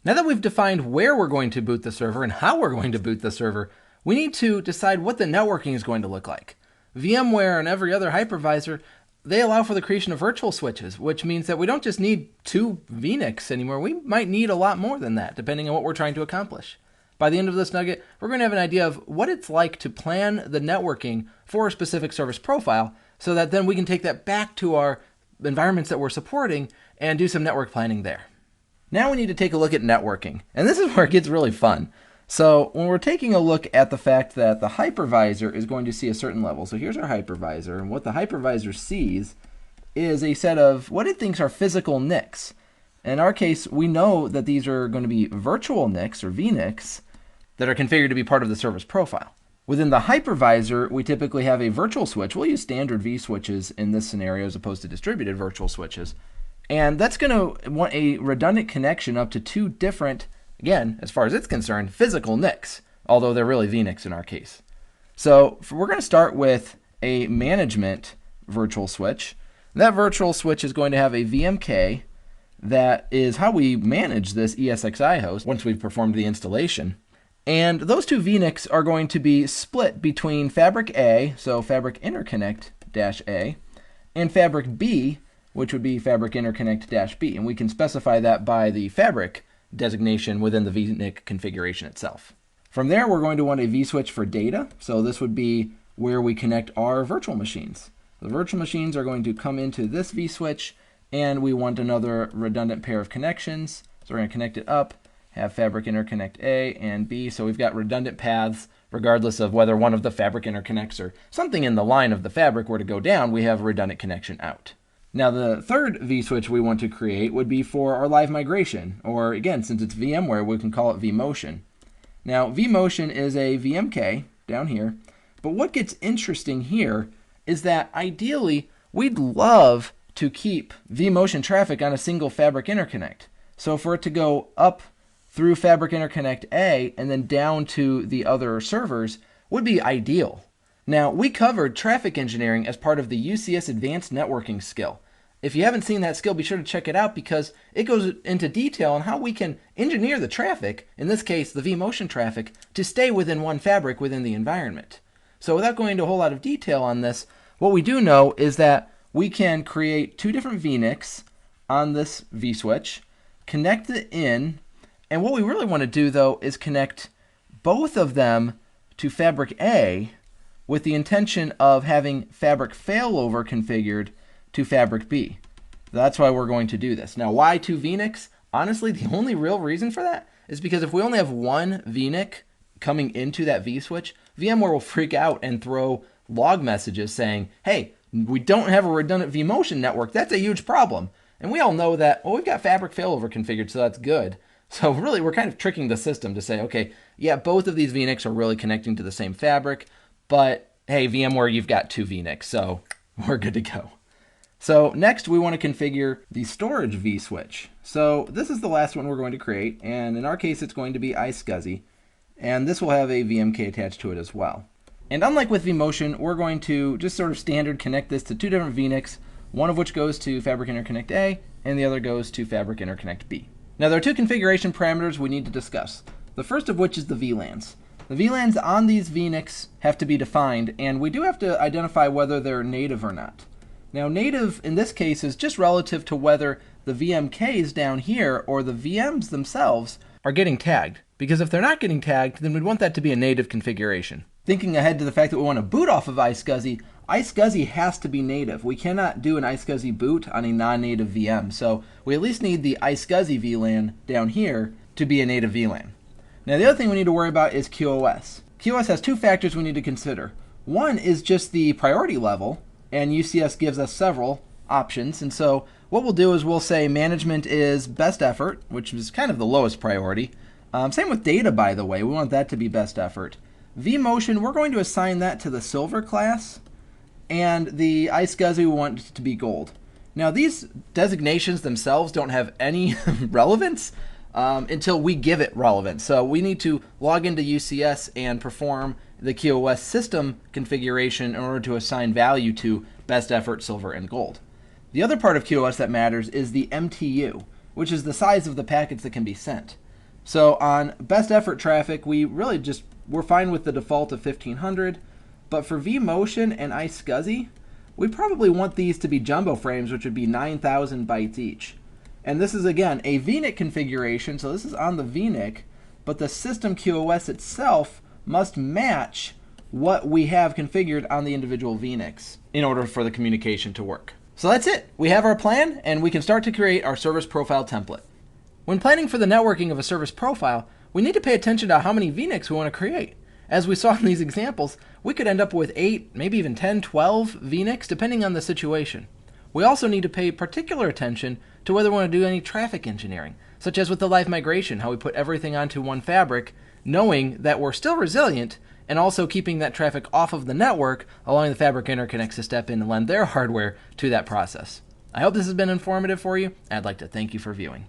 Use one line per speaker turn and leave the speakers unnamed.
Now that we've defined where we're going to boot the server and how we're going to boot the server, we need to decide what the networking is going to look like. VMware and every other hypervisor, they allow for the creation of virtual switches, which means that we don't just need 2 vNICs anymore. We might need a lot more than that, depending on what we're trying to accomplish. By the end of this nugget, we're going to have an idea of what it's like to plan the networking for a specific service profile, so that then we can take that back to our environments that we're supporting and do some network planning there. Now we need to take a look at networking, and this is where it gets really fun. So when we're taking a look at the fact that the hypervisor is going to see a certain level, so here's our hypervisor, and what the hypervisor sees is a set of what it thinks are physical NICs. In our case, we know that these are going to be virtual NICs, or vNICs, that are configured to be part of the service profile. Within the hypervisor, we typically have a virtual switch. We'll use standard vSwitches in this scenario as opposed to distributed virtual switches. And that's going to want a redundant connection up to 2 different, again, as far as it's concerned, physical NICs, although they're really vNICs in our case. So we're going to start with a management virtual switch. That virtual switch is going to have a VMK. That is how we manage this ESXi host once we've performed the installation. And those 2 vNICs are going to be split between Fabric A, so Fabric Interconnect-A, and Fabric B, which would be Fabric Interconnect-B. And we can specify that by the Fabric designation within the vNIC configuration itself. From there, we're going to want a vSwitch for data. So this would be where we connect our virtual machines. The virtual machines are going to come into this vSwitch, and we want another redundant pair of connections. So we're going to connect it up, have Fabric Interconnect-A and B. So we've got redundant paths, regardless of whether one of the Fabric interconnects or something in the line of the fabric were to go down, we have a redundant connection out. Now the third vSwitch we want to create would be for our live migration, or again, since it's VMware, we can call it vMotion. Now vMotion is a VMK down here, but what gets interesting here is that ideally we'd love to keep vMotion traffic on a single Fabric interconnect. So for it to go up through Fabric Interconnect A and then down to the other servers would be ideal. Now, we covered traffic engineering as part of the UCS Advanced Networking skill. If you haven't seen that skill, be sure to check it out because it goes into detail on how we can engineer the traffic, in this case the vMotion traffic, to stay within one fabric within the environment. So without going into a whole lot of detail on this, what we do know is that we can create 2 different vNICs on this vSwitch, connect it in, and what we really want to do though is connect both of them to Fabric A with the intention of having Fabric failover configured to Fabric B. That's why we're going to do this. Now, why 2 vNICs? Honestly, the only real reason for that is because if we only have 1 vNIC coming into that vSwitch, VMware will freak out and throw log messages saying, hey, we don't have a redundant vMotion network. That's a huge problem. And we all know that, well, we've got Fabric failover configured, so that's good. So really, we're kind of tricking the system to say, okay, yeah, both of these vNICs are really connecting to the same fabric, but hey, VMware, you've got 2 vNICs, so we're good to go. So next, we want to configure the storage vSwitch. So this is the last one we're going to create, and in our case, it's going to be iSCSI, and this will have a VMK attached to it as well. And unlike with vMotion, we're going to just sort of standard connect this to 2 different vNICs, one of which goes to Fabric Interconnect A, and the other goes to Fabric Interconnect B. Now, there are 2 configuration parameters we need to discuss. The first of which is the VLANs. The VLANs on these vNICs have to be defined, and we do have to identify whether they're native or not. Now, native in this case is just relative to whether the VMKs down here or the VMs themselves are getting tagged. Because if they're not getting tagged, then we'd want that to be a native configuration. Thinking ahead to the fact that we want to boot off of iSCSI, iSCSI has to be native. We cannot do an iSCSI boot on a non-native VM. So we at least need the iSCSI VLAN down here to be a native VLAN. Now the other thing we need to worry about is QoS. QoS has 2 factors we need to consider. One is just the priority level, and UCS gives us several options. And so what we'll do is we'll say management is best effort, which is kind of the lowest priority. Same with data, by the way. We want that to be best effort. vMotion, we're going to assign that to the silver class, and the iSCSI we want it to be gold. Now these designations themselves don't have any relevance until we give it relevance. So we need to log into UCS and perform the QoS system configuration in order to assign value to best effort, silver, and gold. The other part of QoS that matters is the MTU, which is the size of the packets that can be sent. So on best effort traffic, we're fine with the default of 1500, but for vMotion and iSCSI, we probably want these to be jumbo frames, which would be 9,000 bytes each. And this is, again, a VNIC configuration, so this is on the VNIC, but the system QoS itself must match what we have configured on the individual VNICs in order for the communication to work. So that's it. We have our plan, and we can start to create our service profile template. When planning for the networking of a service profile, we need to pay attention to how many VNICs we want to create. As we saw in these examples, we could end up with 8, maybe even 10, 12 VNICs, depending on the situation. We also need to pay particular attention to whether we want to do any traffic engineering, such as with the live migration, how we put everything onto one fabric, knowing that we're still resilient, and also keeping that traffic off of the network, allowing the fabric interconnects to step in and lend their hardware to that process. I hope this has been informative for you. I'd like to thank you for viewing.